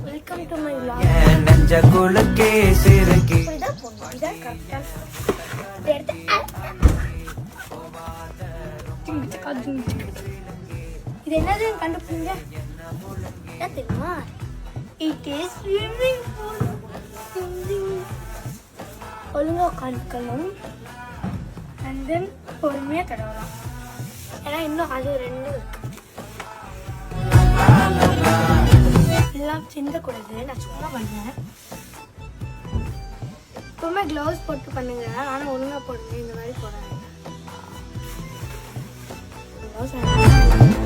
Welcome to my vlog. நெஞ்ச குலுக்கே சிறுகி இதான் போடணும். இதான் கரெக்டா இது என்னது கண்டுபிடிங்க. என்ன தெரியுமா? It is swimming pool. ஒழுங்கா உட்காந்துக்கணும். அண்ட் தென் பொறுமையா தடவலாம். ஏன்னா இன்னும் அது ரெண்டு இருக்கு. எல்லாம் சிந்தக்கூடாது. நான் சும்மா பண்ணேன். எப்பவுமே க்ளவுஸ் போட்டு பண்ணுங்க. ஆனால் ஒழுங்கா போடுங்க. இந்த மாதிரி போடாதீங்க. க்ளவுஸ்